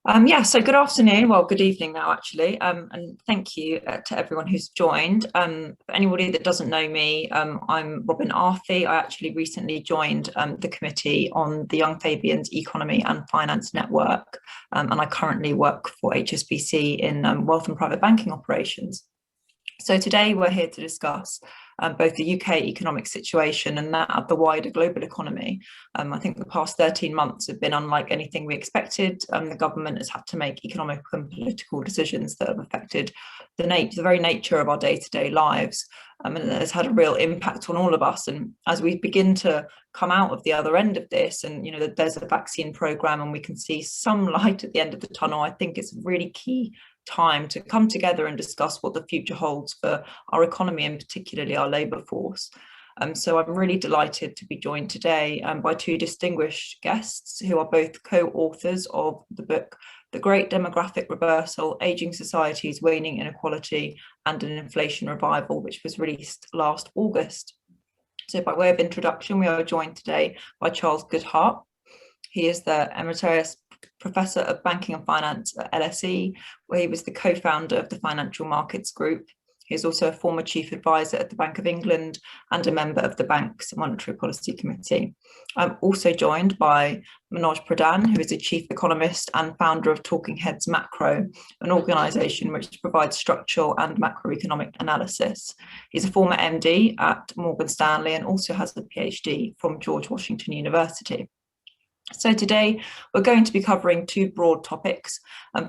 Yeah, so good afternoon, well, good evening now, actually, and thank you to everyone who's joined. For anybody that doesn't know me, I'm Robyn Arthey. I actually recently joined the committee on the Young Fabians Economy and Finance Network, and I currently work for HSBC in wealth and private banking operations. So today we're here to discuss both the UK economic situation and that of the wider global economy. I think the past 13 months have been unlike anything we expected. The government has had to make economic and political decisions that have affected the very nature of our day-to-day lives. And it has had a real impact on all of us. And as we begin to come out of the other end of this, and there's a vaccine program and we can see some light at the end of the tunnel, I think it's really key time to come together and discuss what the future holds for our economy and particularly our labour force. So I'm really delighted to be joined today by two distinguished guests who are both co-authors of the book The Great Demographic Reversal, Ageing Societies, Waning Inequality and an Inflation Revival, which was released last August. So by way of introduction, we are joined today by Charles Goodhart. He is the emeritus Professor of Banking and Finance at LSE, where he was the co-founder of the Financial Markets Group. He is also a former chief advisor at the Bank of England and a member of the bank's Monetary Policy Committee. I'm also joined by Manoj Pradam, who is a chief economist and founder of Talking Heads Macro, an organisation which provides structural and macroeconomic analysis. He's a former MD at Morgan Stanley and also has a PhD from George Washington University. So today we're going to be covering two broad topics.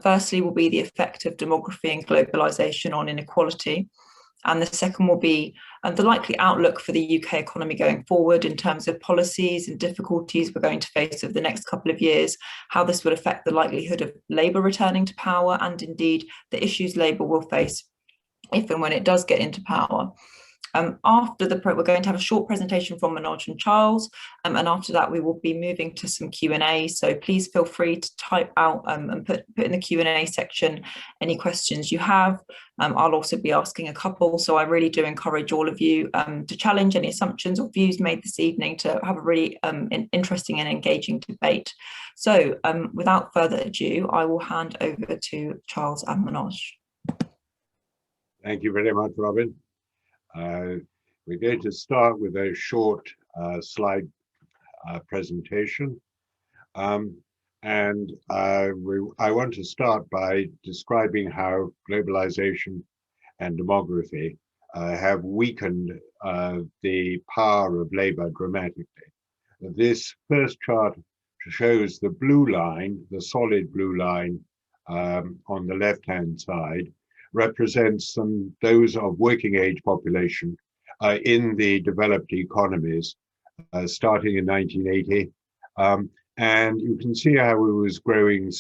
Firstly will be the effect of demography and globalisation on inequality. And the second will be the likely outlook for the UK economy going forward in terms of policies and difficulties we're going to face over the next couple of years, how this will affect the likelihood of Labour returning to power and indeed the issues Labour will face if and when it does get into power. After we're going to have a short presentation from Manoj and Charles, and after that we will be moving to some Q&A. So please feel free to type out and put in the Q&A section any questions you have. I'll also be asking a couple, so I really do encourage all of you to challenge any assumptions or views made this evening to have a really interesting and engaging debate. So without further ado, I will hand over to Charles and Manoj. Thank you very much, Robyn. We're going to start with a short slide presentation. I want to start by describing how globalization and demography have weakened the power of labor dramatically. This first chart shows the blue line, the solid blue line on the left-hand side, represents those of working age population in the developed economies starting in 1980. And you can see how it was growing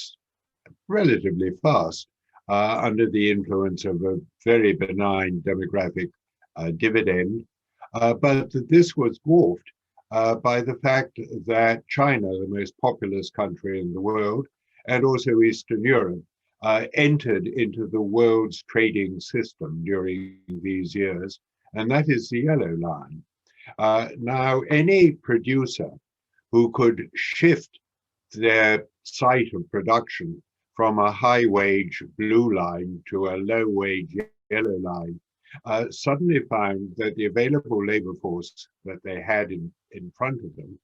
relatively fast under the influence of a very benign demographic dividend. But this was dwarfed by the fact that China, the most populous country in the world, and also Eastern Europe, entered into the world's trading system during these years, and that is the yellow line. Now, any producer who could shift their site of production from a high-wage blue line to a low-wage yellow line suddenly found that the available labor force that they had in front of them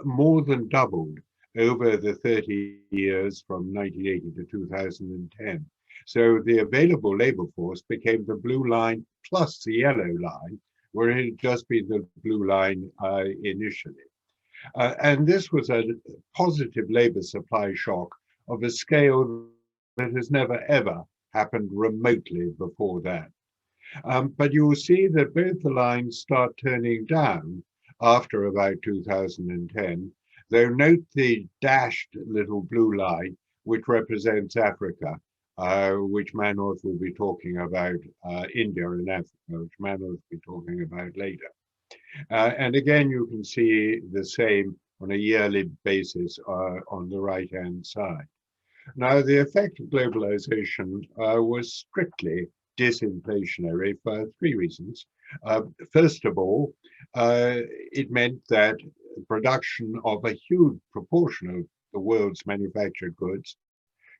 more than doubled over the 30 years from 1980 to 2010. So the available labor force became the blue line plus the yellow line, where it had just been the blue line initially. And this was a positive labor supply shock of a scale that has never ever happened remotely before that. But you will see that both the lines start turning down after about 2010. Though note the dashed little blue line, which represents Africa, which Manoj will be talking about, India and Africa, which Manoj will be talking about later. And again, you can see the same on a yearly basis on the right-hand side. Now, the effect of globalization was strictly disinflationary for three reasons. First of all, it meant that production of a huge proportion of the world's manufactured goods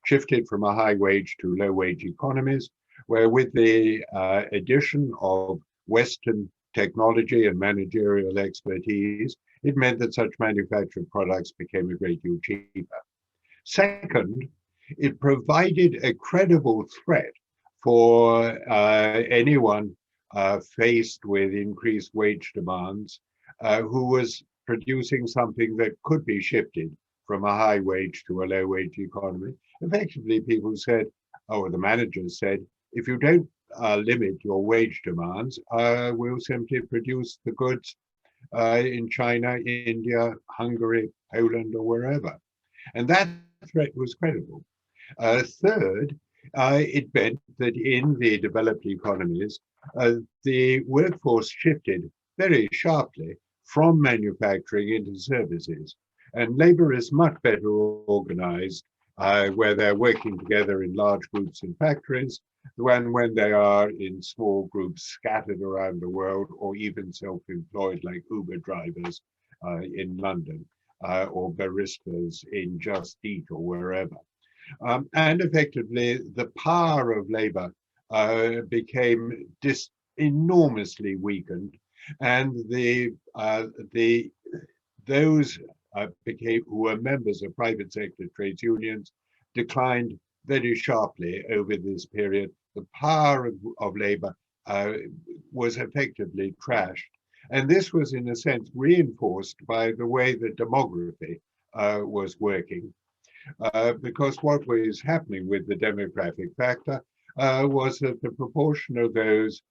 shifted from a high wage to low wage economies, where with the addition of Western technology and managerial expertise, it meant that such manufactured products became a great deal cheaper. Second, it provided a credible threat for anyone faced with increased wage demands who was producing something that could be shifted from a high wage to a low wage economy. Effectively, people said, or the managers said, if you don't limit your wage demands, we'll simply produce the goods in China, India, Hungary, Poland, or wherever. And that threat was credible. Third, it meant that in the developed economies, the workforce shifted very sharply from manufacturing into services. And labor is much better organized where they're working together in large groups in factories than when they are in small groups scattered around the world, or even self-employed like Uber drivers in London or baristas in Just Eat or wherever. And effectively, the power of labor became enormously weakened, and those who were members of private sector trades unions declined very sharply over this period. The power of labor was effectively trashed. And this was, in a sense, reinforced by the way that demography was working. Because what was happening with the demographic factor was that the proportion of those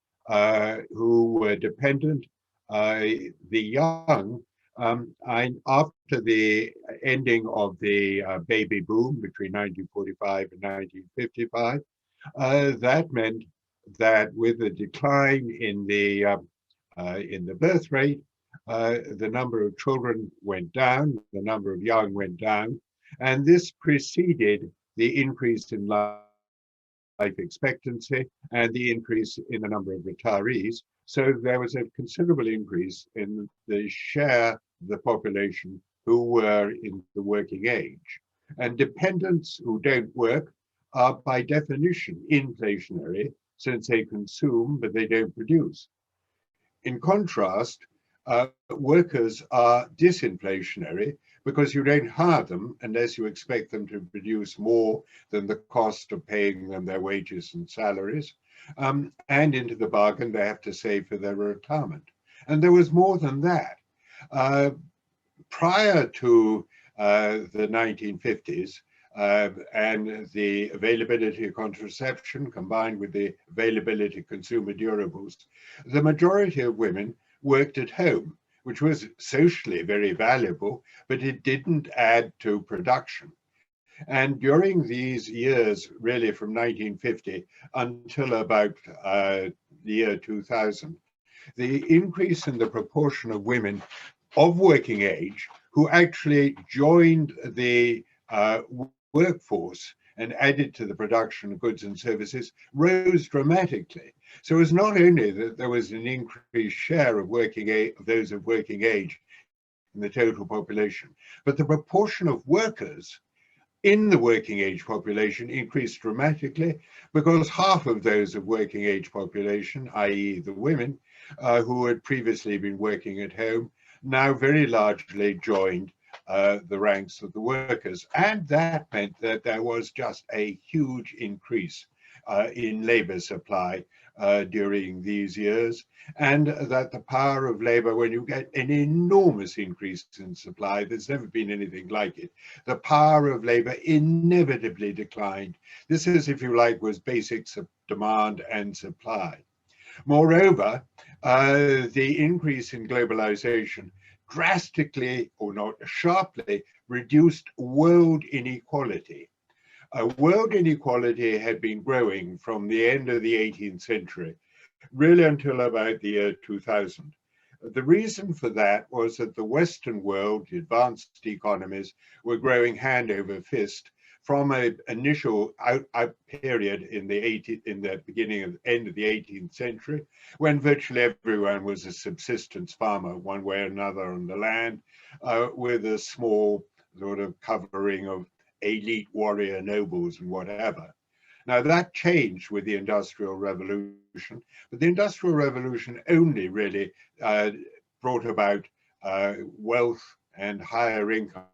who were dependent, the young, after the ending of the baby boom between 1945 and 1955, that meant that with the decline in the birth rate, the number of children went down, the number of young went down, and this preceded the increase in life expectancy and the increase in the number of retirees. So there was a considerable increase in the share of the population who were in the working age. And dependents who don't work are by definition inflationary, since they consume but they don't produce. In contrast, workers are disinflationary because you don't hire them unless you expect them to produce more than the cost of paying them their wages and salaries. And into the bargain, they have to save for their retirement. And there was more than that. Prior to the 1950s, and the availability of contraception combined with the availability of consumer durables, the majority of women worked at home, which was socially very valuable, but it didn't add to production. And during these years, really from 1950 until about the year 2000, the increase in the proportion of women of working age who actually joined the workforce and added to the production of goods and services rose dramatically. So it was not only that there was an increased share of those of working age in the total population, but the proportion of workers in the working age population increased dramatically, because half of those of working age population, i.e. the women who had previously been working at home, now very largely joined the ranks of the workers. And that meant that there was just a huge increase in labor supply during these years, and that the power of labor, when you get an enormous increase in supply, there's never been anything like it, the power of labor inevitably declined. This is, if you like, was basics of demand and supply. Moreover, the increase in globalization drastically, or not sharply, reduced world inequality. World inequality had been growing from the end of the 18th century, really until about the year 2000. The reason for that was that the Western world, the advanced economies, were growing hand over fist from an initial out period in the end of the 18th century, when virtually everyone was a subsistence farmer one way or another on the land, with a small sort of covering of elite warrior nobles and whatever. Now that changed with the Industrial Revolution, but the Industrial Revolution only really brought about wealth and higher incomes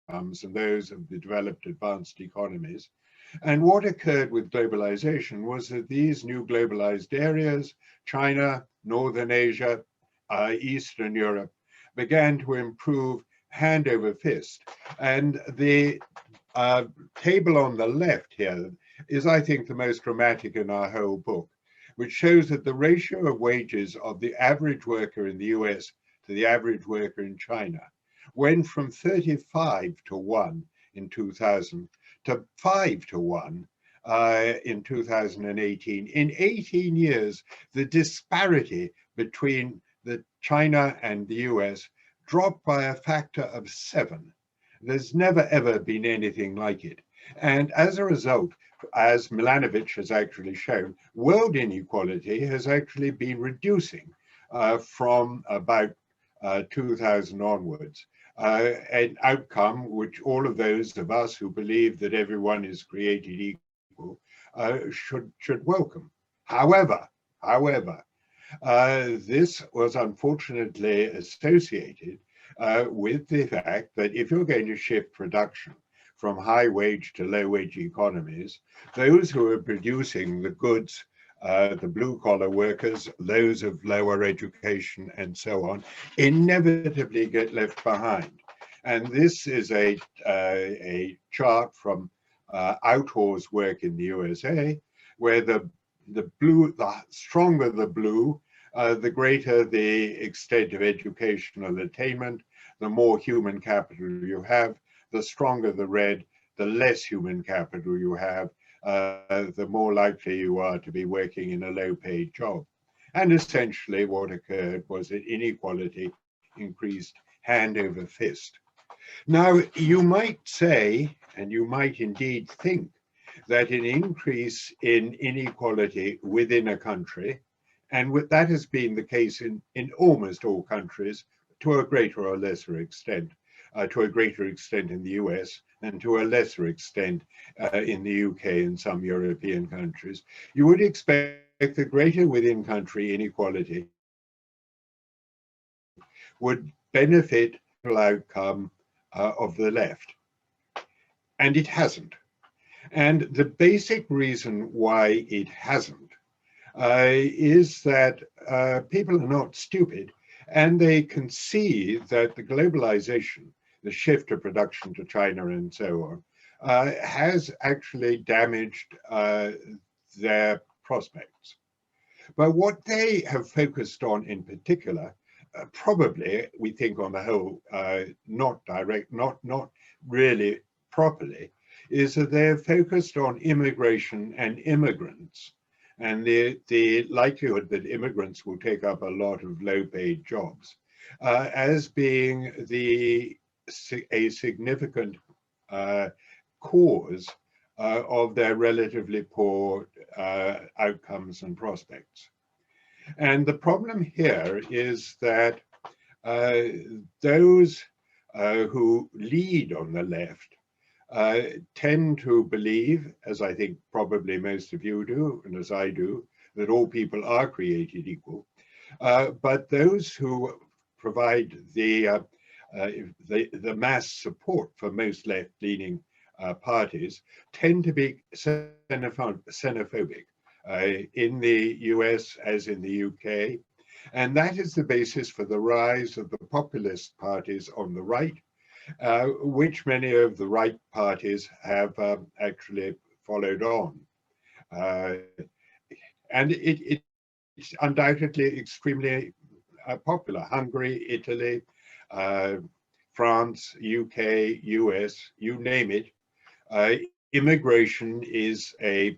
than those of the developed advanced economies. And what occurred with globalization was that these new globalized areas, China, Northern Asia, Eastern Europe, began to improve hand over fist. And the table on the left here is, I think, the most dramatic in our whole book, which shows that the ratio of wages of the average worker in the US to the average worker in China went from 35 to 1 in 2000 to 5 to 1 in 2018. In 18 years, the disparity between the China and the US dropped by a factor of 7. There's never ever been anything like it. And as a result, as Milanovic has actually shown, world inequality has actually been reducing from about 2000 onwards. An outcome which all of those of us who believe that everyone is created equal should welcome. However, this was unfortunately associated with the fact that if you're going to shift production from high wage to low wage economies, those who are producing the goods, the blue collar workers, those of lower education and so on, inevitably get left behind. And this is a chart from Outhor's work in the USA, where the stronger the blue, the greater the extent of educational attainment, the more human capital you have. The stronger the red, the less human capital you have, the more likely you are to be working in a low-paid job. And essentially what occurred was that inequality increased hand over fist. Now, you might say, and you might indeed think, that an increase in inequality within a country, and that has been the case in almost all countries to a greater or lesser extent, to a greater extent in the US and to a lesser extent in the UK and some European countries, you would expect the greater within country inequality would benefit the outcome of the left. And it hasn't. And the basic reason why it hasn't is that people are not stupid, and they can see that the globalization, the shift of production to China and so on, has actually damaged their prospects. But what they have focused on in particular, probably, we think on the whole, not really properly, is that they're focused on immigration and immigrants, and the likelihood that immigrants will take up a lot of low-paid jobs as being a significant cause of their relatively poor outcomes and prospects. And the problem here is that those who lead on the left tend to believe, as I think probably most of you do, and as I do, that all people are created equal. But those who provide the mass support for most left-leaning parties tend to be xenophobic in the US as in the UK. And that is the basis for the rise of the populist parties on the right, which many of the right parties have actually followed on. And it's undoubtedly extremely popular. Hungary, Italy, France, UK, US, you name it. Immigration is a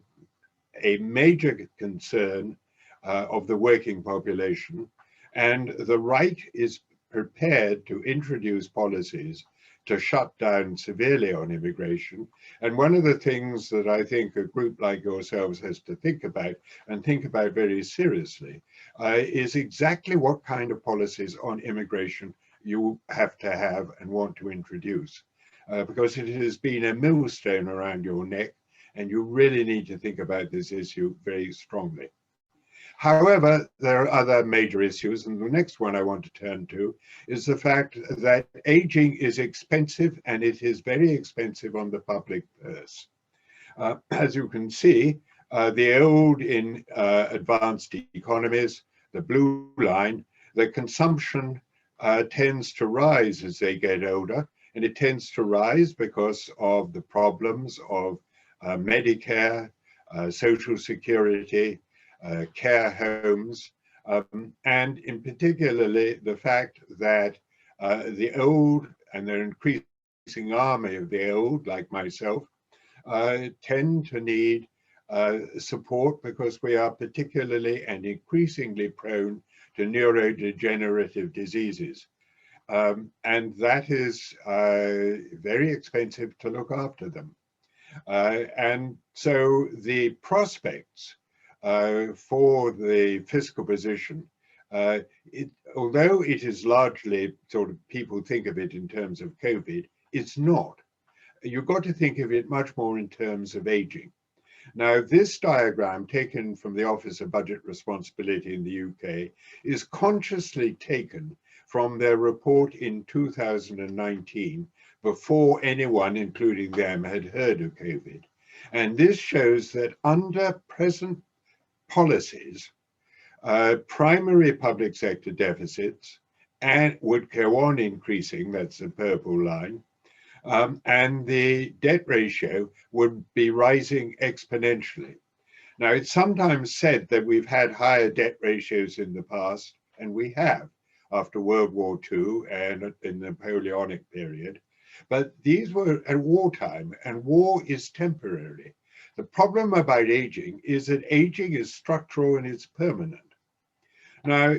major concern of the working population, and the right is prepared to introduce policies to shut down severely on immigration. And one of the things that I think a group like yourselves has to think about, and think about very seriously, is exactly what kind of policies on immigration you have to have and want to introduce. because it has been a millstone around your neck, and you really need to think about this issue very strongly. However, there are other major issues, and the next one I want to turn to is the fact that aging is expensive, and it is very expensive on the public purse. As you can see, the old in advanced economies, the blue line, the consumption tends to rise as they get older, and it tends to rise because of the problems of Medicare, Social Security, care homes, and in particularly the fact that the old and the increasing army of the old, like myself, tend to need support because we are particularly and increasingly prone to neurodegenerative diseases. And that is very expensive to look after them. And so the prospects for the fiscal position, although it is largely sort of people think of it in terms of COVID, it's not. You've got to think of it much more in terms of aging. Now, this diagram taken from the Office of Budget Responsibility in the UK is consciously taken from their report in 2019, before anyone, including them, had heard of COVID. And this shows that under present policies, primary public sector deficits would go on increasing, that's the purple line, and the debt ratio would be rising exponentially. Now, it's sometimes said that we've had higher debt ratios in the past, and we have, after World War II and in the Napoleonic period, but these were at wartime, and war is temporary. The problem about aging is that aging is structural and it's permanent. Now,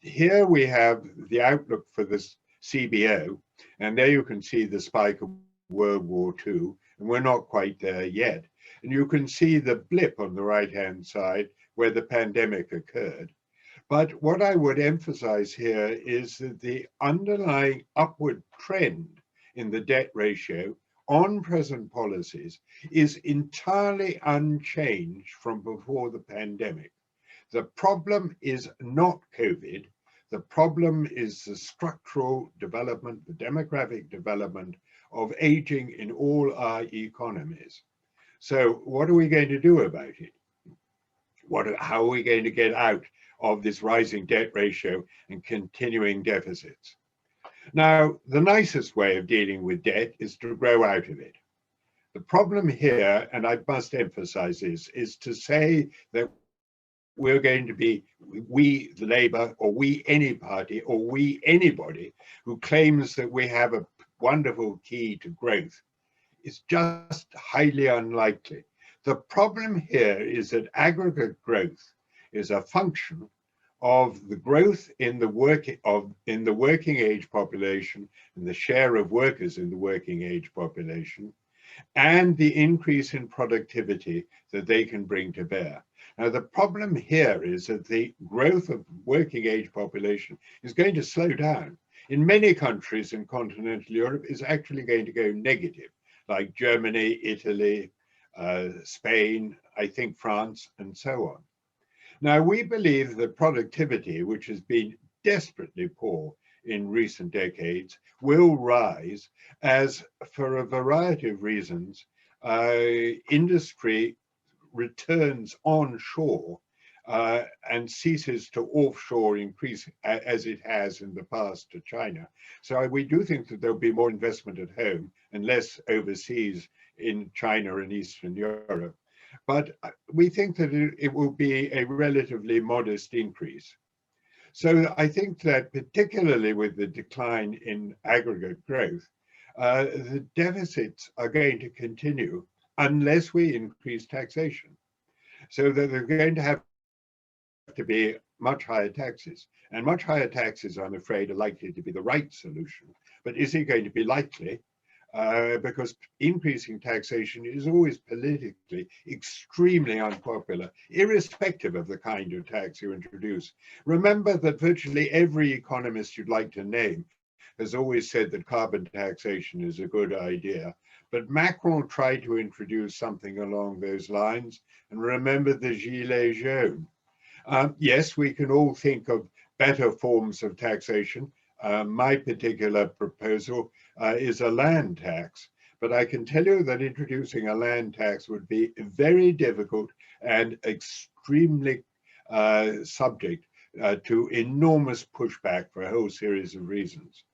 here we have the outlook for this CBO, and there you can see the spike of World War II, and we're not quite there yet. And you can see the blip on the right-hand side where the pandemic occurred. But what I would emphasize here is that the underlying upward trend in the debt ratio on present policies is entirely unchanged from before the pandemic. The problem is not COVID. The problem is the structural development, the demographic development of aging in all our economies. So what are we going to do about it? How are we going to get out of this rising debt ratio and continuing deficits? Now, the nicest way of dealing with debt is to grow out of it. The problem here, and I must emphasize this, is to say that we're going to be, we, the Labour, or we, any party, or we, anybody who claims that we have a wonderful key to growth, is just highly unlikely. The problem here is that aggregate growth is a function of the growth in the working age population and the share of workers in the working age population, and the increase in productivity that they can bring to bear. Now, the problem here is that the growth of working age population is going to slow down. In many countries in continental Europe, it's actually going to go negative, like Germany, Italy, Spain, I think France, and so on. Now, we believe that productivity, which has been desperately poor in recent decades, will rise as, for a variety of reasons, industry returns onshore and ceases to offshore increase as it has in the past to China. So we do think that there'll be more investment at home and less overseas in China and Eastern Europe. But we think that it will be a relatively modest increase. So I think that particularly with the decline in aggregate growth, the deficits are going to continue unless we increase taxation. So that they're going to have to be much higher taxes. And much higher taxes, I'm afraid, are likely to be the right solution. But is it going to be likely? Because increasing taxation is always politically extremely unpopular, irrespective of the kind of tax you introduce. Remember that virtually every economist you'd like to name has always said that carbon taxation is a good idea, but Macron tried to introduce something along those lines, and remember the Gilets jaunes. Yes, we can all think of better forms of taxation. My particular proposal is a land tax, but I can tell you that introducing a land tax would be very difficult and extremely subject to enormous pushback for a whole series of reasons.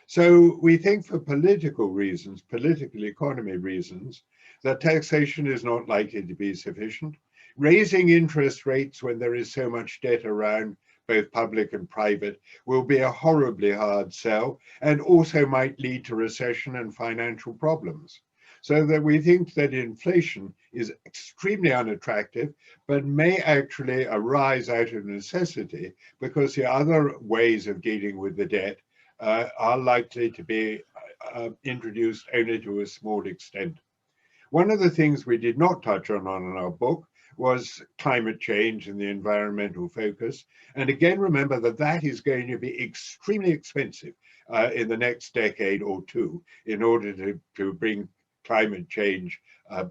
So we think for political reasons, political economy reasons, that taxation is not likely to be sufficient. Raising interest rates when there is so much debt around, both public and private, will be a horribly hard sell and also might lead to recession and financial problems. So that we think that inflation is extremely unattractive, but may actually arise out of necessity because the other ways of dealing with the debt are likely to be introduced only to a small extent. One of the things we did not touch on in our book was climate change and the environmental focus. And again, remember that that is going to be extremely expensive in the next decade or two in order to bring climate change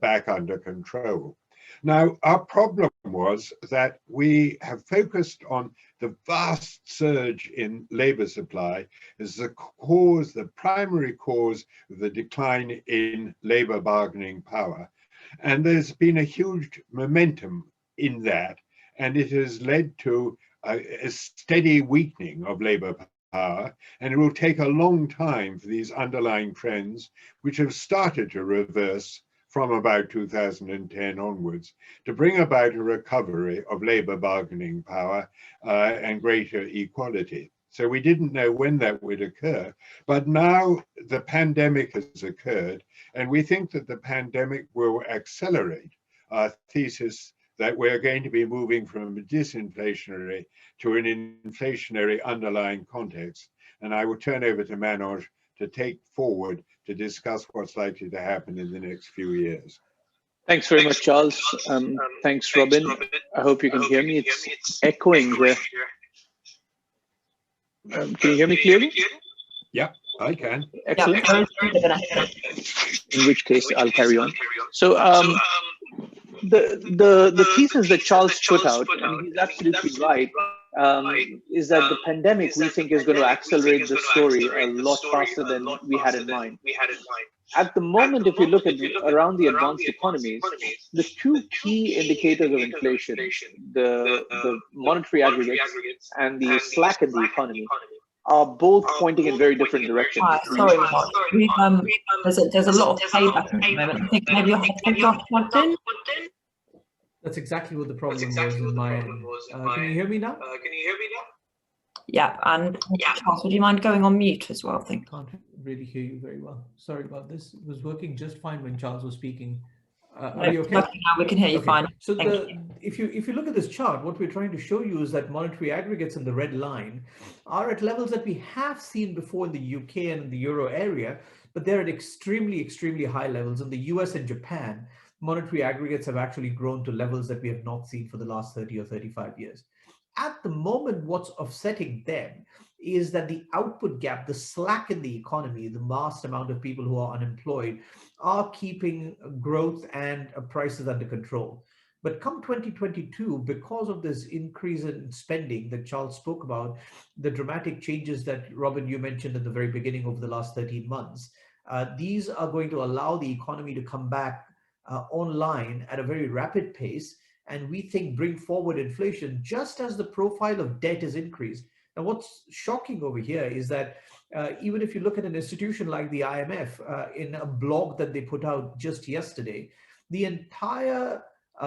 back under control. Now, our problem was that we have focused on the vast surge in labor supply as the cause, the primary cause of the decline in labor bargaining power. And there's been a huge momentum in that, and it has led to a steady weakening of labor power, and it will take a long time for these underlying trends, which have started to reverse from about 2010 onwards, to bring about a recovery of labor bargaining power and greater equality. So we didn't know when that would occur, but now the pandemic has occurred, and we think that the pandemic will accelerate our thesis that we're going to be moving from a disinflationary to an inflationary underlying context. And I will turn over to Manoj to take forward to discuss what's likely to happen in the next few years. Thanks very much, Charles. Thanks, Robyn. I hope you can hear me. It's echoing here. Can you hear me clearly? Yeah, I can. Excellent. In which case, I'll carry on. So the thesis that Charles put out, and he's absolutely right, is that the pandemic, we think, is going to accelerate the story a lot faster than we had in mind. At the moment, if you look at around the advanced economies, the two key indicators of inflation, the monetary aggregates and the slack in the economy, are both pointing in very different directions. Sorry, Mark. There's a lot of playback at the moment. I think maybe your headphones aren't plugged in. That's exactly what the problem was in my end. Can you hear me now? Yeah, and Charles, would you mind going on mute as well? I think. Can't really hear you very well. Sorry about this. It was working just fine when Charles was speaking. Are you okay? Now we can hear you fine. So if you look at this chart, what we're trying to show you is that monetary aggregates in the red line are at levels that we have seen before in the UK and in the euro area, but they're at extremely, extremely high levels. In the US and Japan, monetary aggregates have actually grown to levels that we have not seen for the last 30 or 35 years. At the moment, what's offsetting them is that the output gap, the slack in the economy, the vast amount of people who are unemployed are keeping growth and prices under control. But come 2022, because of this increase in spending that Charles spoke about, the dramatic changes that, Robyn, you mentioned in the very beginning over the last 13 months, these are going to allow the economy to come back online at a very rapid pace, and we think bring forward inflation just as the profile of debt is increased. Now, what's shocking over here is that even if you look at an institution like the IMF, in a blog that they put out just yesterday, the entire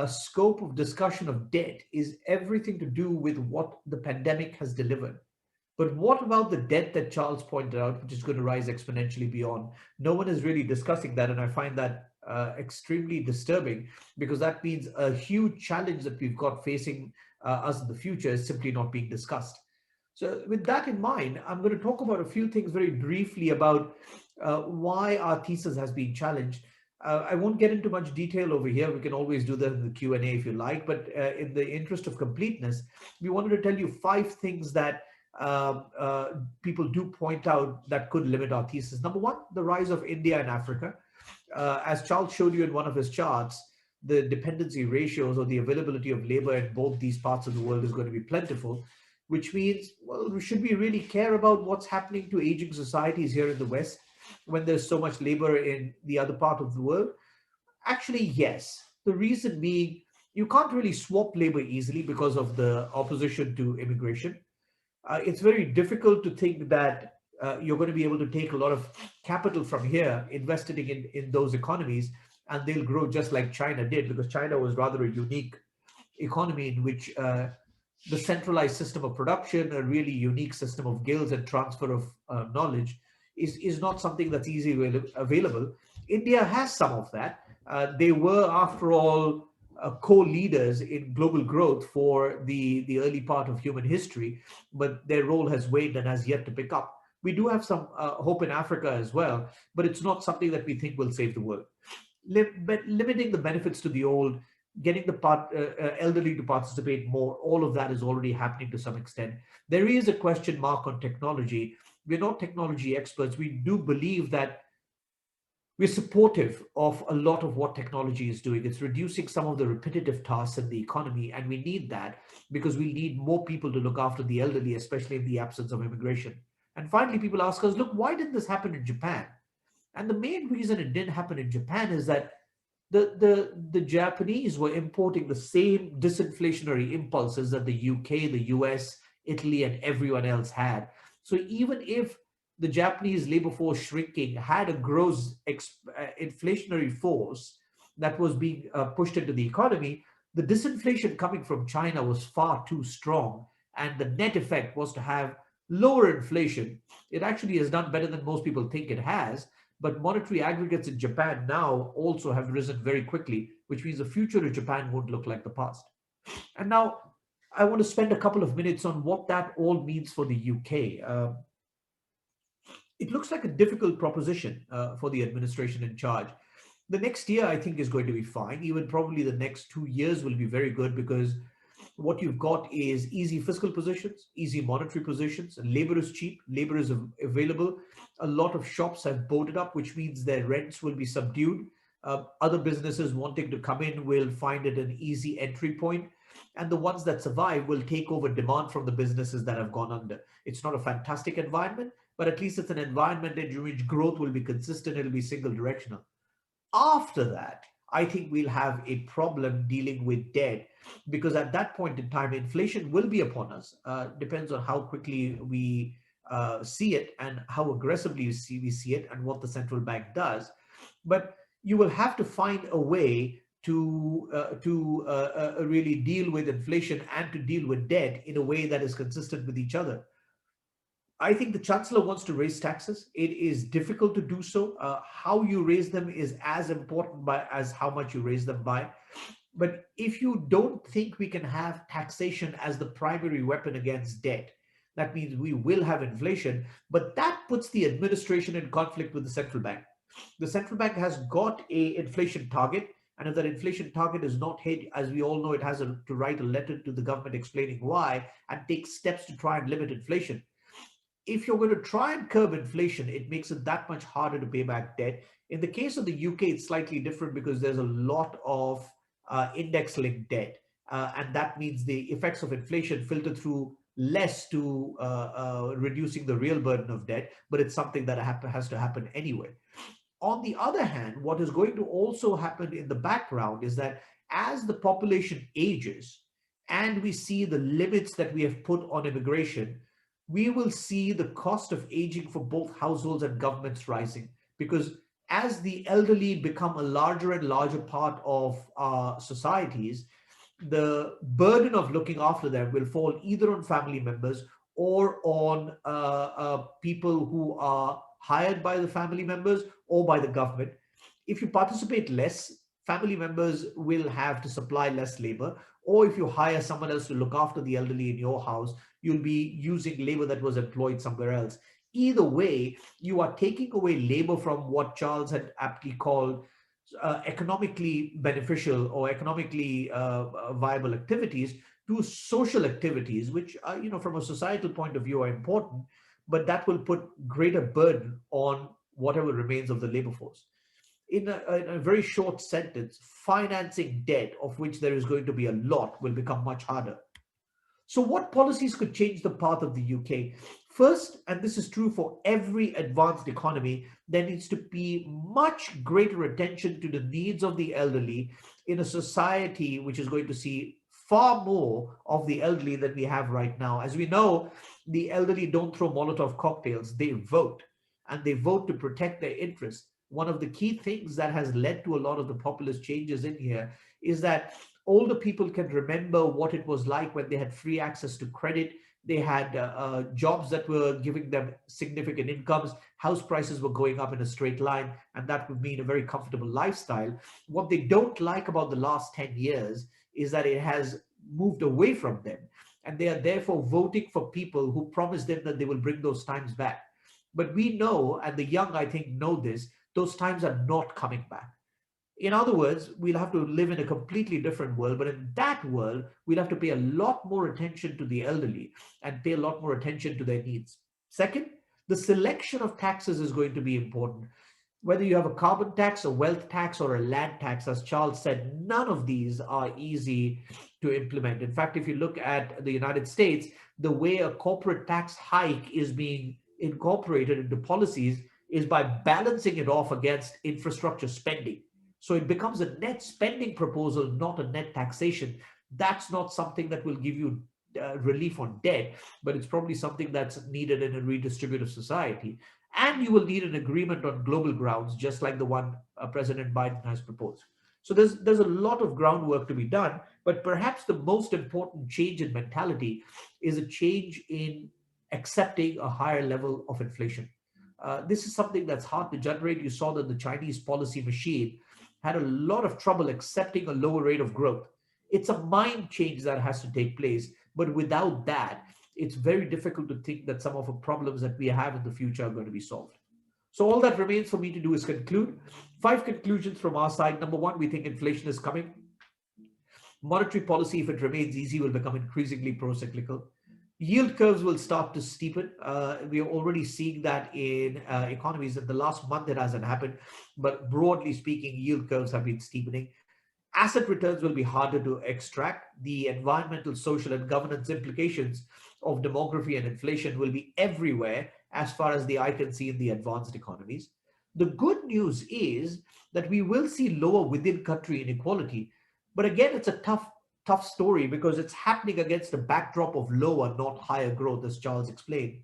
scope of discussion of debt is everything to do with what the pandemic has delivered. But what about the debt that Charles pointed out, which is going to rise exponentially beyond? No one is really discussing that, and I find that extremely disturbing, because that means a huge challenge that we've got facing us in the future is simply not being discussed. So with that in mind, I'm going to talk about a few things very briefly about why our thesis has been challenged. I won't get into much detail over here. We can always do that in the Q&A if you like, but in the interest of completeness, we wanted to tell you 5 things that people do point out that could limit our thesis. Number one, the rise of India and Africa. As Charles showed you in one of his charts, the dependency ratios or the availability of labor in both these parts of the world is going to be plentiful, which means, well, should we really care about what's happening to aging societies here in the West when there's so much labor in the other part of the world? Actually, yes. The reason being, you can't really swap labor easily because of the opposition to immigration. It's very difficult to think that you're going to be able to take a lot of capital from here, invest it in those economies, and they'll grow just like China did, because China was rather a unique economy in which the centralized system of production, a really unique system of guilds and transfer of knowledge is not something that's easily available. India has some of that. They were, after all, co-leaders in global growth for the early part of human history, but their role has waned and has yet to pick up. We do have some hope in Africa as well, but it's not something that we think will save the world. Limiting the benefits to the old, getting the elderly to participate more, all of that is already happening to some extent. There is a question mark on technology. We're not technology experts. We do believe that we're supportive of a lot of what technology is doing. It's reducing some of the repetitive tasks in the economy, and we need that because we need more people to look after the elderly, especially in the absence of immigration. And finally, people ask us, look, why didn't this happen in Japan? And the main reason it didn't happen in Japan is that the Japanese were importing the same disinflationary impulses that the UK, the US, Italy, and everyone else had. So even if the Japanese labor force shrinking had a gross inflationary force that was being pushed into the economy, the disinflation coming from China was far too strong, and the net effect was to have lower inflation. It actually has done better than most people think it has, but monetary aggregates in Japan now also have risen very quickly, which means the future of Japan won't look like the past. And now I want to spend a couple of minutes on what that all means for the UK. It looks like a difficult proposition for the administration in charge. The next year, I think, is going to be fine. Even probably the next 2 years will be very good, because what you've got is easy fiscal positions, easy monetary positions, and labor is cheap, labor is available. A lot of shops have boarded up, which means their rents will be subdued. Other businesses wanting to come in will find it an easy entry point. And the ones that survive will take over demand from the businesses that have gone under. It's not a fantastic environment, but at least it's an environment in which growth will be consistent, it'll be single directional. After that, I think we'll have a problem dealing with debt, because at that point in time, inflation will be upon us. Depends on how quickly we see it and how aggressively we see it and what the central bank does. But you will have to find a way to really deal with inflation and to deal with debt in a way that is consistent with each other. I think the Chancellor wants to raise taxes. It is difficult to do so. How you raise them is as important as how much you raise them by. But if you don't think we can have taxation as the primary weapon against debt, that means we will have inflation, but that puts the administration in conflict with the central bank. The central bank has got an inflation target, and if that inflation target is not hit, as we all know, it has to write a letter to the government explaining why and take steps to try and limit inflation. If you're going to try and curb inflation, it makes it that much harder to pay back debt. In the case of the UK, it's slightly different because there's a lot of index-linked debt. And that means the effects of inflation filter through less to reducing the real burden of debt, but it's something that has to happen anyway. On the other hand, what is going to also happen in the background is that as the population ages and we see the limits that we have put on immigration, we will see the cost of aging for both households and governments rising, because as the elderly become a larger and larger part of our societies, the burden of looking after them will fall either on family members or on people who are hired by the family members or by the government. If you participate less, family members will have to supply less labor, or if you hire someone else to look after the elderly in your house, you'll be using labor that was employed somewhere else. Either way, you are taking away labor from what Charles had aptly called economically beneficial or economically viable activities to social activities, which are, from a societal point of view are important, but that will put greater burden on whatever remains of the labor force. In a very short sentence, financing debt, of which there is going to be a lot, will become much harder. So what policies could change the path of the UK? First, and this is true for every advanced economy, there needs to be much greater attention to the needs of the elderly in a society which is going to see far more of the elderly than we have right now. As we know, the elderly don't throw Molotov cocktails, they vote, and they vote to protect their interests. One of the key things that has led to a lot of the populist changes in here is that older people can remember what it was like when they had free access to credit. They had jobs that were giving them significant incomes. House prices were going up in a straight line, and that would mean a very comfortable lifestyle. What they don't like about the last 10 years is that it has moved away from them, and they are therefore voting for people who promise them that they will bring those times back. But we know, and the young, I think, know this, those times are not coming back. In other words, we'll have to live in a completely different world, but in that world, we'll have to pay a lot more attention to the elderly and pay a lot more attention to their needs. Second, the selection of taxes is going to be important. Whether you have a carbon tax, a wealth tax, or a land tax, as Charles said, none of these are easy to implement. In fact, if you look at the United States, the way a corporate tax hike is being incorporated into policies is by balancing it off against infrastructure spending. So it becomes a net spending proposal, not a net taxation. That's not something that will give you relief on debt, but it's probably something that's needed in a redistributive society. And you will need an agreement on global grounds, just like the one President Biden has proposed. So there's a lot of groundwork to be done, but perhaps the most important change in mentality is a change in accepting a higher level of inflation. This is something that's hard to generate. You saw that the Chinese policy machine had a lot of trouble accepting a lower rate of growth. It's a mind change that has to take place, but without that, it's very difficult to think that some of the problems that we have in the future are going to be solved. So all that remains for me to do is conclude. 5 conclusions from our side. Number 1, we think inflation is coming. Monetary policy, if it remains easy, will become increasingly pro-cyclical. Yield curves will start to steepen. We are already seeing that in economies. In the last month, it hasn't happened, but broadly speaking, yield curves have been steepening. Asset returns will be harder to extract. The environmental, social, and governance implications of demography and inflation will be everywhere as far as the eye can see in the advanced economies. The good news is that we will see lower within-country inequality, but again, it's a tough story because it's happening against a backdrop of lower, not higher growth, as Charles explained.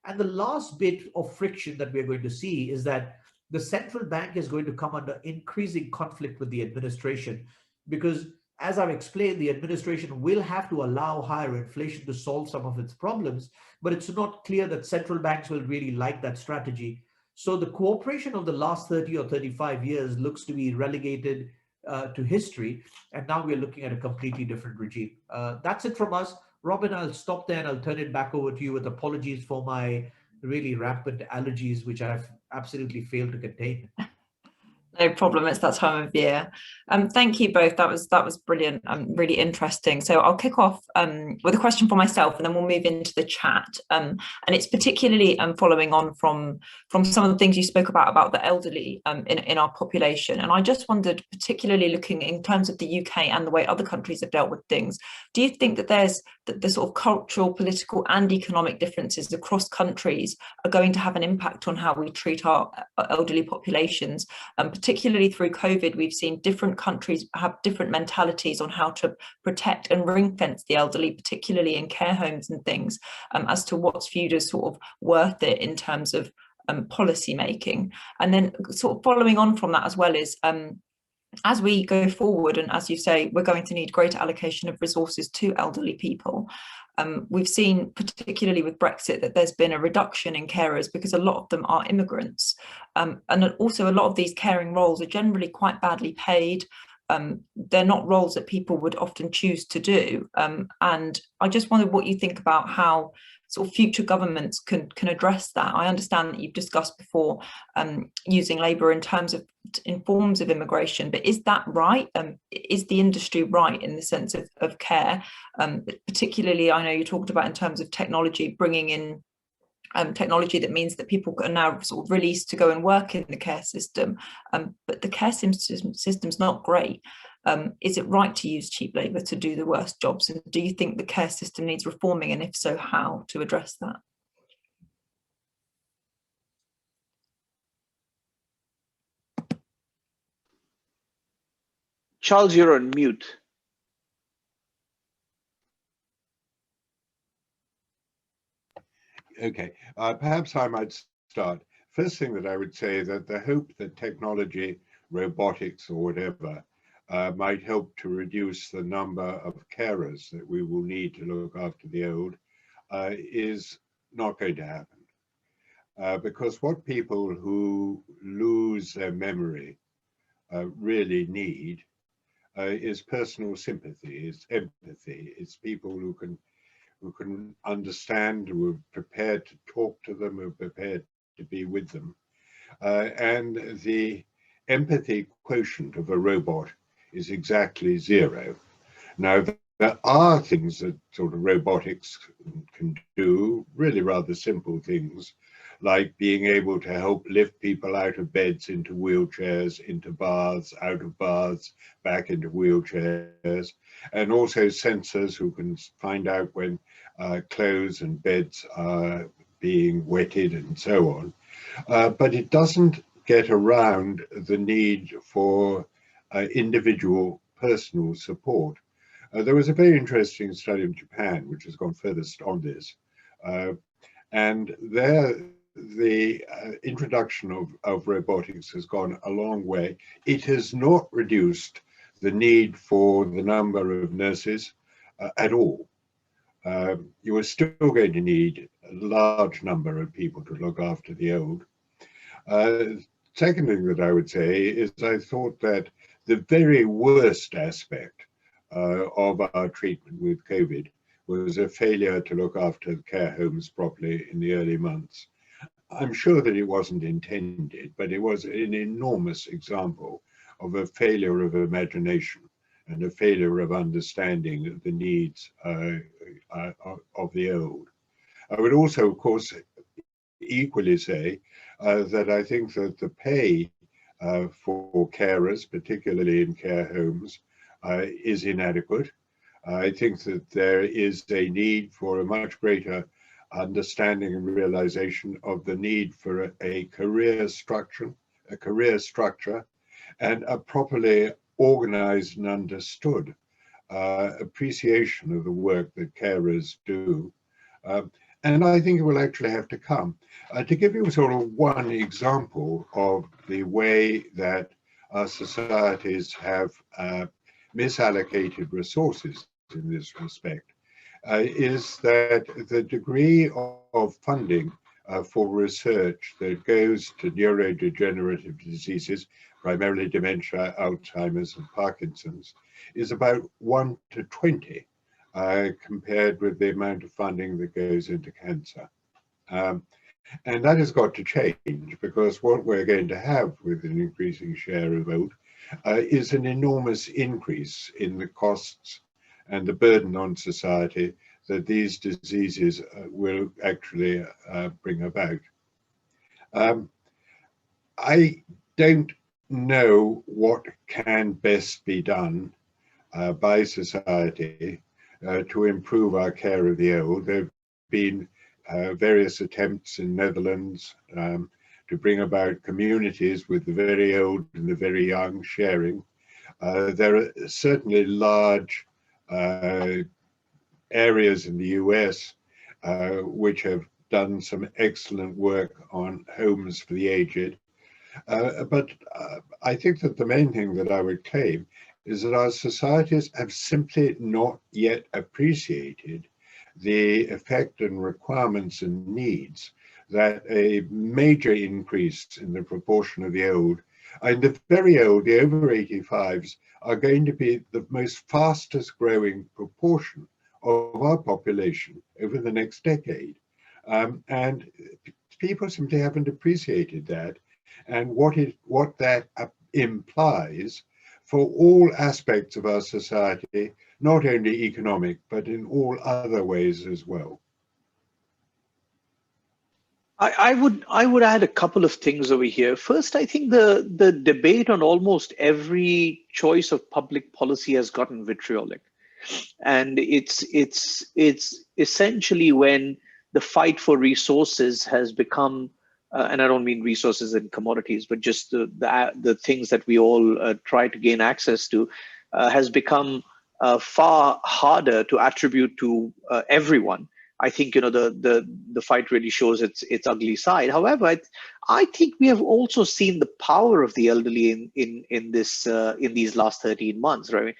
And the last bit of friction that we're going to see is that the central bank is going to come under increasing conflict with the administration because, as I've explained, the administration will have to allow higher inflation to solve some of its problems, but it's not clear that central banks will really like that strategy. So the cooperation of the last 30 or 35 years looks to be relegated to history, and now we're looking at a completely different regime. That's it from us. Robyn, I'll stop there and I'll turn it back over to you with apologies for my really rampant allergies, which I've absolutely failed to contain. No problem, it's that time of year. Thank you both, that was brilliant, really interesting. So I'll kick off with a question for myself and then we'll move into the chat. And it's particularly following on from some of the things you spoke about the elderly in our population. And I just wondered, particularly looking in terms of the UK and the way other countries have dealt with things, do you think that there's the sort of cultural, political and economic differences across countries are going to have an impact on how we treat our elderly populations? Particularly through COVID, we've seen different countries have different mentalities on how to protect and ring fence the elderly, particularly in care homes and things, as to what's viewed as sort of worth it in terms of policy making. And then sort of following on from that as well is, as we go forward, and as you say, we're going to need greater allocation of resources to elderly people. We've seen, particularly with Brexit, that there's been a reduction in carers because a lot of them are immigrants. And also a lot of these caring roles are generally quite badly paid. they're not roles that people would often choose to do. And I just wondered what you think about how sort of future governments can address that. I understand that you've discussed before using labour in forms of immigration, but is that right? Is the industry right in the sense of care? Particularly, I know you talked about in terms of technology, bringing in technology that means that people are now sort of released to go and work in the care system, but the care system's not great. Is it right to use cheap labour to do the worst jobs? And do you think the care system needs reforming? And if so, how to address that? Charles, you're on mute. Okay, perhaps I might start. First thing that I would say that the hope that technology, robotics or whatever, might help to reduce the number of carers that we will need to look after the old is not going to happen. Because what people who lose their memory really need is personal sympathy, is empathy, it's people who can understand, who are prepared to talk to them, who are prepared to be with them. And the empathy quotient of a robot is exactly 0. Now, there are things that sort of robotics can do, really rather simple things, like being able to help lift people out of beds into wheelchairs, into baths, out of baths, back into wheelchairs, and also sensors who can find out when clothes and beds are being wetted and so on. But it doesn't get around the need for individual personal support. There was a very interesting study in Japan, which has gone furthest on this. And there, the introduction of robotics has gone a long way. It has not reduced the need for the number of nurses at all. You are still going to need a large number of people to look after the old. Second thing that I would say is I thought that the very worst aspect of our treatment with COVID was a failure to look after care homes properly in the early months. I'm sure that it wasn't intended, but it was an enormous example of a failure of imagination and a failure of understanding the needs of the old. I would also, of course, equally say that I think that the pay for carers, particularly in care homes, is inadequate. I think that there is a need for a much greater understanding and realization of the need for a career structure, and a properly organized and understood appreciation of the work that carers do. And I think it will actually have to come. To give you sort of one example of the way that our societies have misallocated resources in this respect, is that the degree of funding for research that goes to neurodegenerative diseases, primarily dementia, Alzheimer's and Parkinson's, is about 1 to 20 compared with the amount of funding that goes into cancer. And that has got to change, because what we're going to have with an increasing share of old is an enormous increase in the costs and the burden on society that these diseases will actually bring about. I don't know what can best be done by society to improve our care of the old. There have been various attempts in Netherlands to bring about communities with the very old and the very young sharing. There are certainly large areas in the US which have done some excellent work on homes for the aged. But I think that the main thing that I would claim is that our societies have simply not yet appreciated the effect and requirements and needs that a major increase in the proportion of the old And the very old, the over 85s, are going to be the most fastest growing proportion of our population over the next decade. And people simply haven't appreciated that, and what that implies for all aspects of our society, not only economic, but in all other ways as well. I would add a couple of things over here. First, I think the debate on almost every choice of public policy has gotten vitriolic, and it's essentially when the fight for resources has become, and I don't mean resources and commodities, but just the things that we all try to gain access to, has become far harder to attribute to everyone. I think the fight really shows its ugly side. However, I think we have also seen the power of the elderly in these last 13 months, right?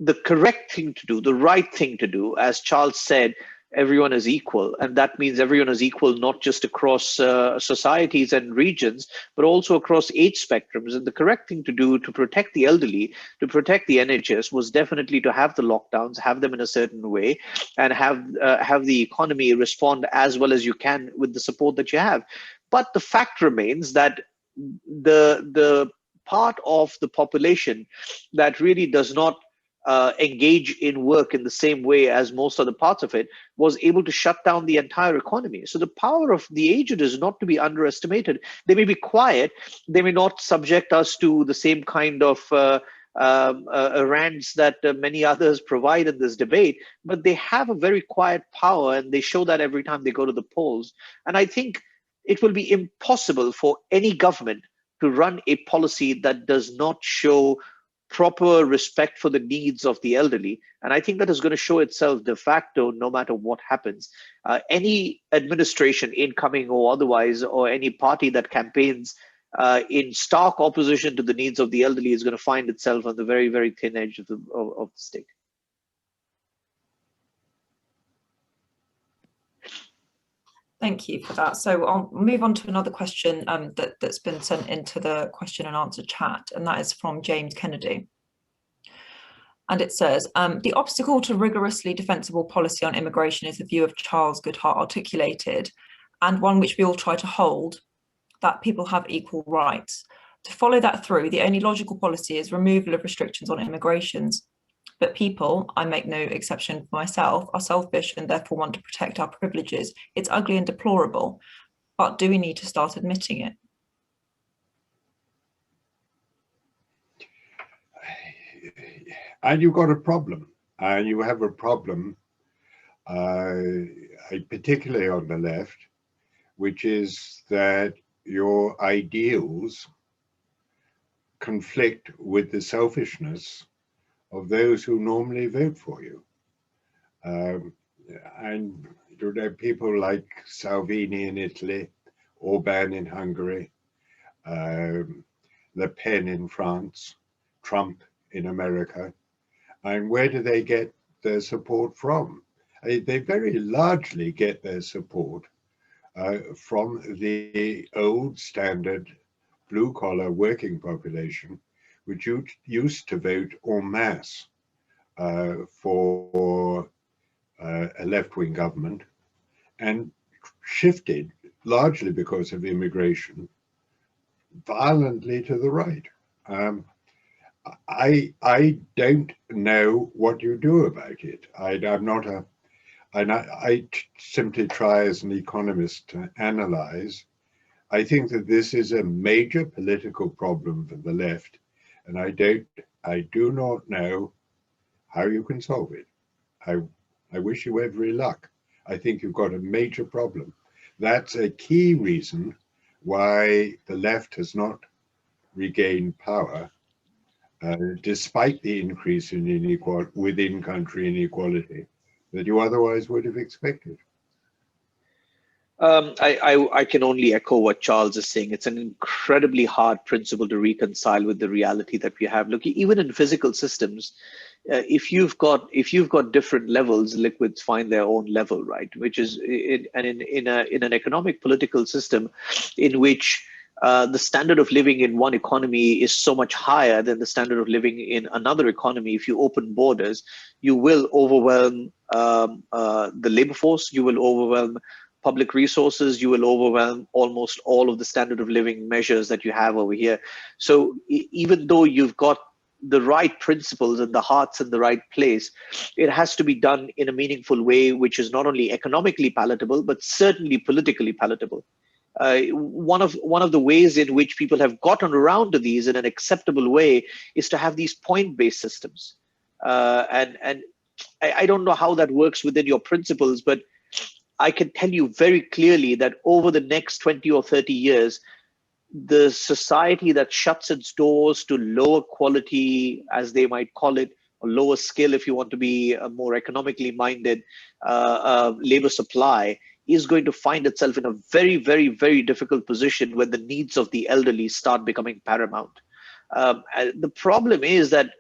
The correct thing to do, the right thing to do, as Charles said, everyone is equal, and that means everyone is equal not just across societies and regions, but also across age spectrums. And the correct thing to do to protect the elderly, to protect the NHS, was definitely to have the lockdowns, have them in a certain way, and have the economy respond as well as you can with the support that you have. But the fact remains that the part of the population that really does not engage in work in the same way as most other parts of it was able to shut down the entire economy. So the power of the aged is not to be underestimated. They may be quiet, they may not subject us to the same kind of rants that many others provide in this debate, but they have a very quiet power, and they show that every time they go to the polls. And I think it will be impossible for any government to run a policy that does not show proper respect for the needs of the elderly. And I think that is going to show itself de facto no matter what happens. Any administration, incoming or otherwise, or any party that campaigns in stark opposition to the needs of the elderly is going to find itself on the very, very thin edge of the stick. Thank you for that. So I'll move on to another question that's been sent into the question and answer chat, and that is from James Kennedy. And it says, the obstacle to rigorously defensible policy on immigration is the view of Charles Goodhart articulated, and one which we all try to hold, that people have equal rights. To follow that through, the only logical policy is removal of restrictions on immigrations. But people, I make no exception for myself, are selfish and therefore want to protect our privileges. It's ugly and deplorable, but do we need to start admitting it? And you've got a problem, and you have a problem, particularly on the left, which is that your ideals conflict with the selfishness of those who normally vote for you. And you know, people like Salvini in Italy, Orban in Hungary, Le Pen in France, Trump in America. And where do they get their support from? They very largely get their support from the old standard blue-collar working population, which used to vote en masse for a left-wing government, and shifted, largely because of immigration, violently to the right. I don't know what you do about it. I'm not a, and I simply try as an economist to analyze. I think that this is a major political problem for the left, and I do not know how you can solve it. I wish you every luck. I think you've got a major problem. That's a key reason why the left has not regained power, despite the increase in within-country inequality that you otherwise would have expected. I can only echo what Charles is saying. It's an incredibly hard principle to reconcile with the reality that we have. Look, even in physical systems, if you've got different levels, liquids find their own level, right? Which is in an economic political system in which the standard of living in one economy is so much higher than the standard of living in another economy. If you open borders, you will overwhelm the labor force, you will overwhelm public resources, you will overwhelm almost all of the standard of living measures that you have over here. So even though you've got the right principles and the heart's in the right place, it has to be done in a meaningful way, which is not only economically palatable, but certainly politically palatable. One of the ways in which people have gotten around to these in an acceptable way is to have these point-based systems. And I don't know how that works within your principles, but I can tell you very clearly that over the next 20 or 30 years, the society that shuts its doors to lower quality, as they might call it, or lower skill, if you want to be a more economically minded labor supply, is going to find itself in a very, very, very difficult position when the needs of the elderly start becoming paramount. The problem is that,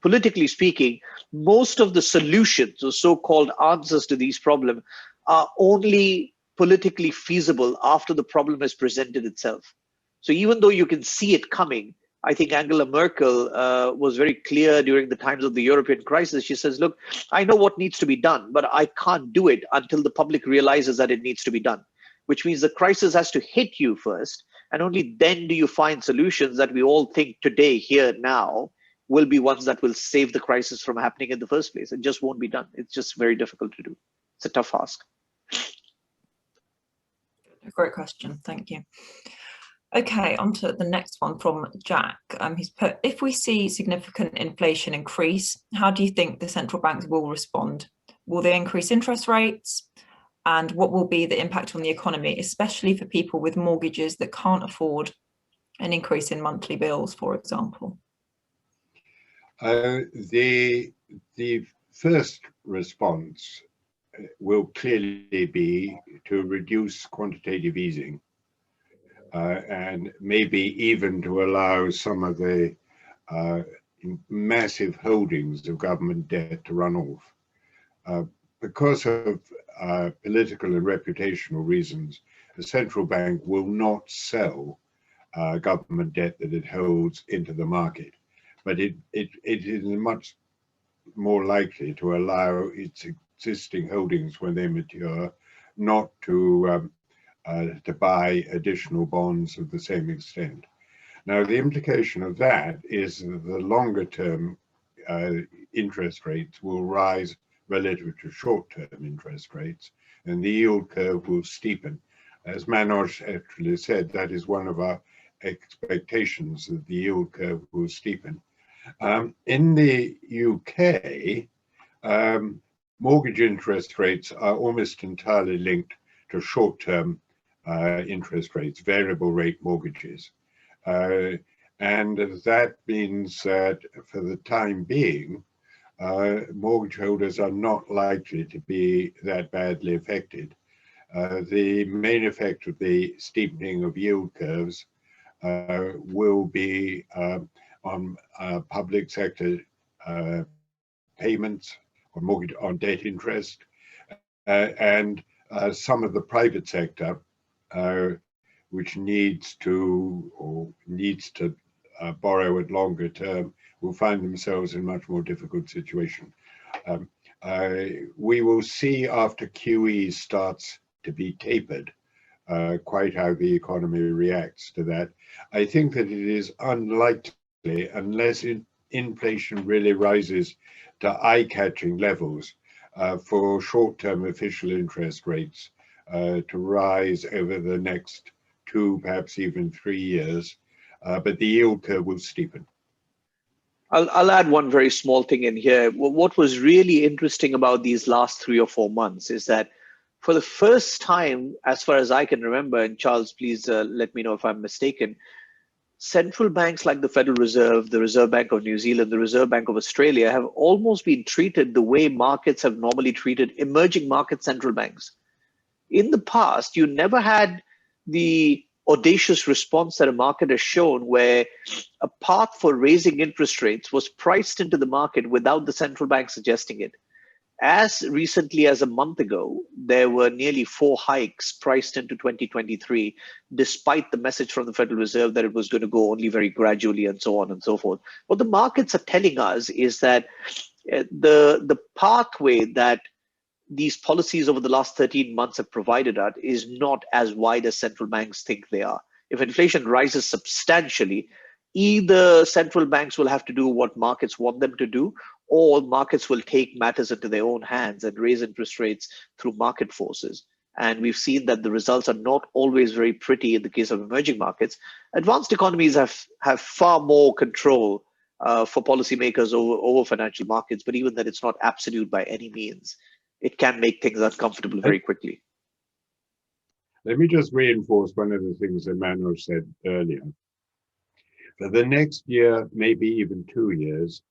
politically speaking, most of the solutions or so-called answers to these problems are only politically feasible after the problem has presented itself. So even though you can see it coming, I think Angela Merkel was very clear during the times of the European crisis. She says, look, I know what needs to be done, but I can't do it until the public realizes that it needs to be done, which means the crisis has to hit you first. And only then do you find solutions that we all think today, here, now, will be ones that will save the crisis from happening in the first place. It just won't be done. It's just very difficult to do. It's a tough ask. Great question, thank you. Okay, on to the next one from Jack. He's put, if we see significant inflation increase, how do you think the central banks will respond? Will they increase interest rates? And what will be the impact on the economy, especially for people with mortgages that can't afford an increase in monthly bills, for example? The first response will clearly be to reduce quantitative easing. And maybe even to allow some of the massive holdings of government debt to run off. Because of political and reputational reasons, the central bank will not sell government debt that it holds into the market, but it is much more likely to allow its existing holdings, when they mature, not to buy additional bonds of the same extent. Now, the implication of that is that the longer term interest rates will rise relative to short-term interest rates, and the yield curve will steepen. As Manoj actually said, that is one of our expectations, that the yield curve will steepen. In the UK, mortgage interest rates are almost entirely linked to short-term interest rates, variable rate mortgages. And that means that for the time being, mortgage holders are not likely to be that badly affected. The main effect of the steepening of yield curves will be on public sector payments on mortgage on debt interest, and some of the private sector, which needs to borrow at longer term, will find themselves in a much more difficult situation. We will see after QE starts to be tapered quite how the economy reacts to that. I think that it is unlikely, unless inflation really rises to eye-catching levels, for short-term official interest rates to rise over the next 2, perhaps even 3 years, but the yield curve will steepen. I'll add one very small thing in here. What was really interesting about these last 3 or 4 months is that for the first time, as far as I can remember, and Charles, please let me know if I'm mistaken, central banks like the Federal Reserve, the Reserve Bank of New Zealand, the Reserve Bank of Australia have almost been treated the way markets have normally treated emerging market central banks. In the past, you never had the audacious response that a market has shown, where a path for raising interest rates was priced into the market without the central bank suggesting it. as recently as a month ago, there were nearly 4 hikes priced into 2023, despite the message from the Federal Reserve that it was going to go only very gradually and so on and so forth. What the markets are telling us is that the pathway that these policies over the last 13 months have provided us is not as wide as central banks think they are. If inflation rises substantially, either central banks will have to do what markets want them to do, or markets will take matters into their own hands and raise interest rates through market forces. And we've seen that the results are not always very pretty in the case of emerging markets. Advanced economies have far more control for policymakers over financial markets, but even that, it's not absolute by any means. It can make things uncomfortable very quickly. Let me just reinforce one of the things that Manoj said earlier. For the next year, maybe even 2 years,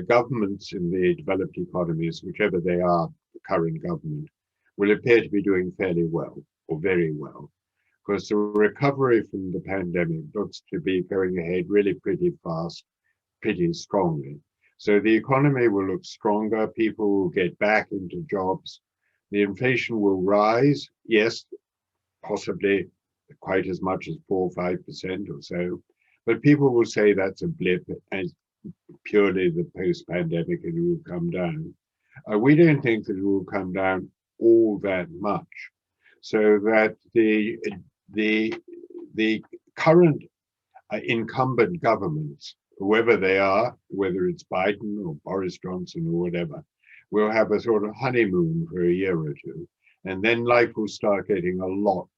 governments in the developed economies, whichever they are, the current government, will appear to be doing fairly well, or very well, because the recovery from the pandemic looks to be going ahead really pretty fast, pretty strongly. So the economy will look stronger, people will get back into jobs, the inflation will rise, yes, possibly quite as much as 4 or 5% or so, but people will say that's a blip and purely the post-pandemic and it will come down. We don't think that it will come down all that much, so that the current incumbent governments, whoever they are, whether it's Biden or Boris Johnson or whatever, will have a sort of honeymoon for a year or two, and then life will start getting a lot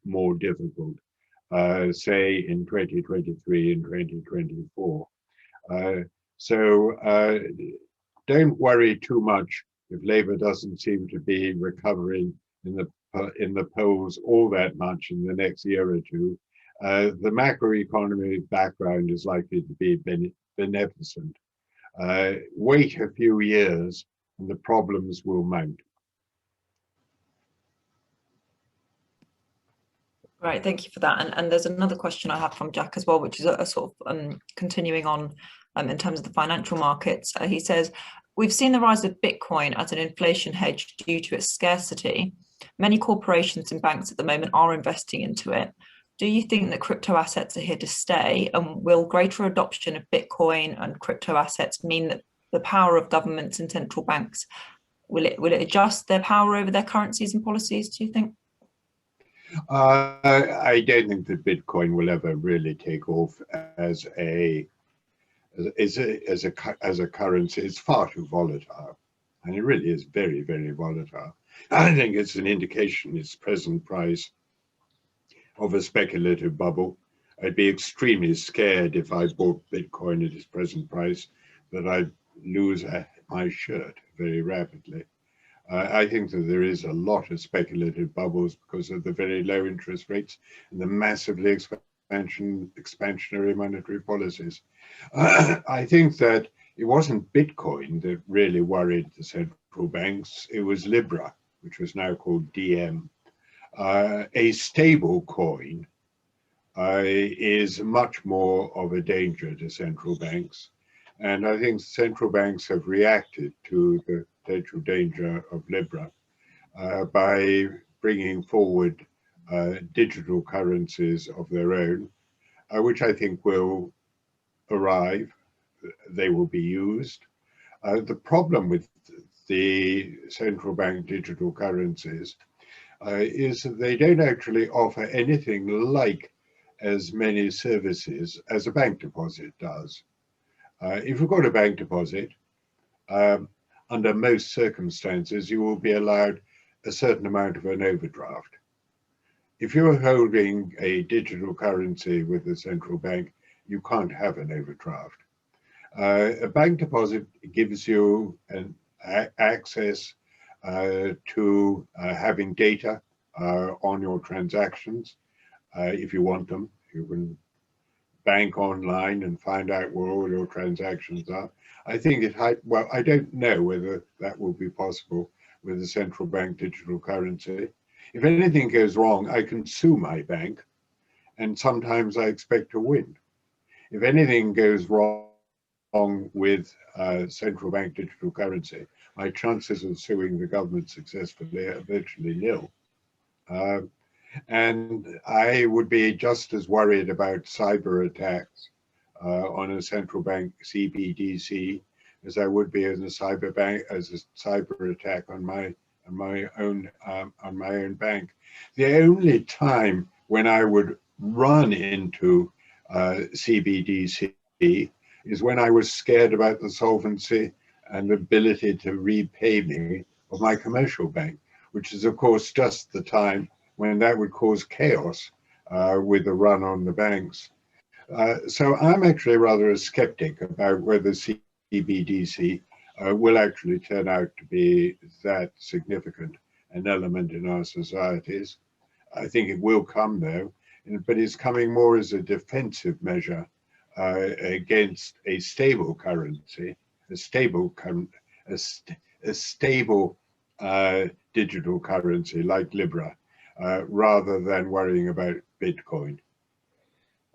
more difficult, say in 2023 and 2024. Don't worry too much if Labour doesn't seem to be recovering in the polls all that much in the next year or two. The macroeconomic background is likely to be beneficent. Wait a few years and the problems will mount. Right, thank you for that. And there's another question I have from Jack as well, which is a sort of continuing on in terms of the financial markets. He says, we've seen the rise of Bitcoin as an inflation hedge due to its scarcity. Many corporations and banks at the moment are investing into it. Do you think that crypto assets are here to stay? And will greater adoption of Bitcoin and crypto assets mean that the power of governments and central banks, will it adjust their power over their currencies and policies, do you think? I don't think that Bitcoin will ever really take off as a currency. It's far too volatile, and it really is very, very volatile. I think it's an indication, its present price, of a speculative bubble. I'd be extremely scared if I bought Bitcoin at its present price that I'd lose my shirt very rapidly. I think that there is a lot of speculative bubbles because of the very low interest rates and the massively expansionary monetary policies. I think that it wasn't Bitcoin that really worried the central banks, it was Libra, which was now called DM. A stable coin is much more of a danger to central banks. And I think central banks have reacted to the potential danger of Libra by bringing forward digital currencies of their own, which I think will arrive. They will be used. The problem with the central bank digital currencies is that they don't actually offer anything like as many services as a bank deposit does. If you've got a bank deposit, under most circumstances, you will be allowed a certain amount of an overdraft. If you're holding a digital currency with the central bank, you can't have an overdraft. A bank deposit gives you an access to having data on your transactions. If you want them, you can bank online and find out where all your transactions are. I think well, I don't know whether that will be possible with the central bank digital currency. If anything goes wrong, I can sue my bank, and sometimes I expect to win. If anything goes wrong, along with central bank digital currency, my chances of suing the government successfully are virtually nil. And I would be just as worried about cyber attacks on a central bank CBDC as I would be as a cyber attack on my own bank. The only time when I would run into CBDC is when I was scared about the solvency and ability to repay me of my commercial bank, which is of course just the time when that would cause chaos with the run on the banks. So I'm actually rather a skeptic about whether CBDC will actually turn out to be that significant an element in our societies. I think it will come though, but it's coming more as a defensive measure against a stable currency, a stable digital currency like Libra, rather than worrying about Bitcoin.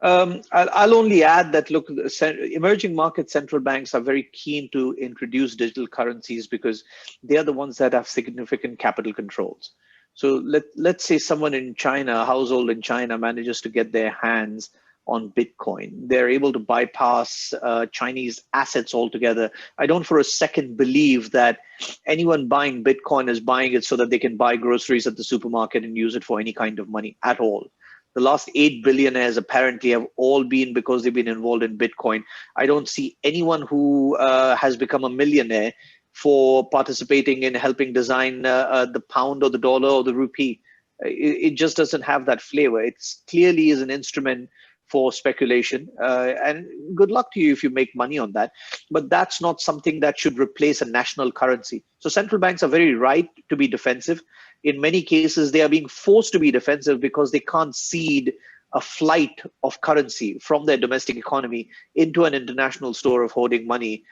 I'll only add that, look, emerging market central banks are very keen to introduce digital currencies because they are the ones that have significant capital controls. So let's say someone in China, a household in China, manages to get their hands on Bitcoin. They're able to bypass Chinese assets altogether. I don't for a second believe that anyone buying Bitcoin is buying it so that they can buy groceries at the supermarket and use it for any kind of money at all. The last 8 billionaires apparently have all been because they've been involved in Bitcoin. I don't see anyone who has become a millionaire for participating in helping design the pound or the dollar or the rupee. It just doesn't have that flavor. It clearly is an instrument for speculation, and good luck to you if you make money on that. But that's not something that should replace a national currency. So central banks are very right to be defensive. In many cases, they are being forced to be defensive because they can't cede a flight of currency from their domestic economy into an international store of hoarding money,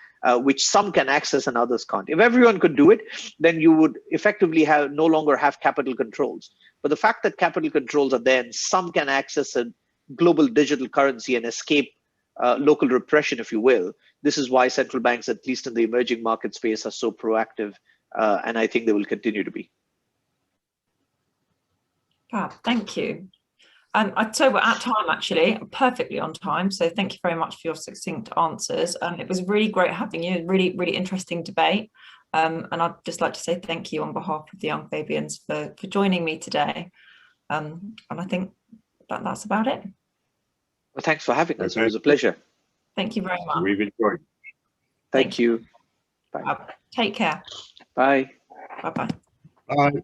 which some can access and others can't. If everyone could do it, then you would effectively no longer have capital controls. But the fact that capital controls are there and some can access a global digital currency and escape local repression, if you will, this is why central banks, at least in the emerging market space, are so proactive, and I think they will continue to be. Thank you. I'd say we're at time, actually, perfectly on time. So thank you very much for your succinct answers. It was really great having you, really, really interesting debate. And I'd just like to say thank you on behalf of the Young Fabians for joining me today. And I think that's about it. Well, thanks for having us. It was a pleasure. Thank you very much. We've enjoyed. Thank you. Bye. Take care. Bye. Bye-bye. Bye.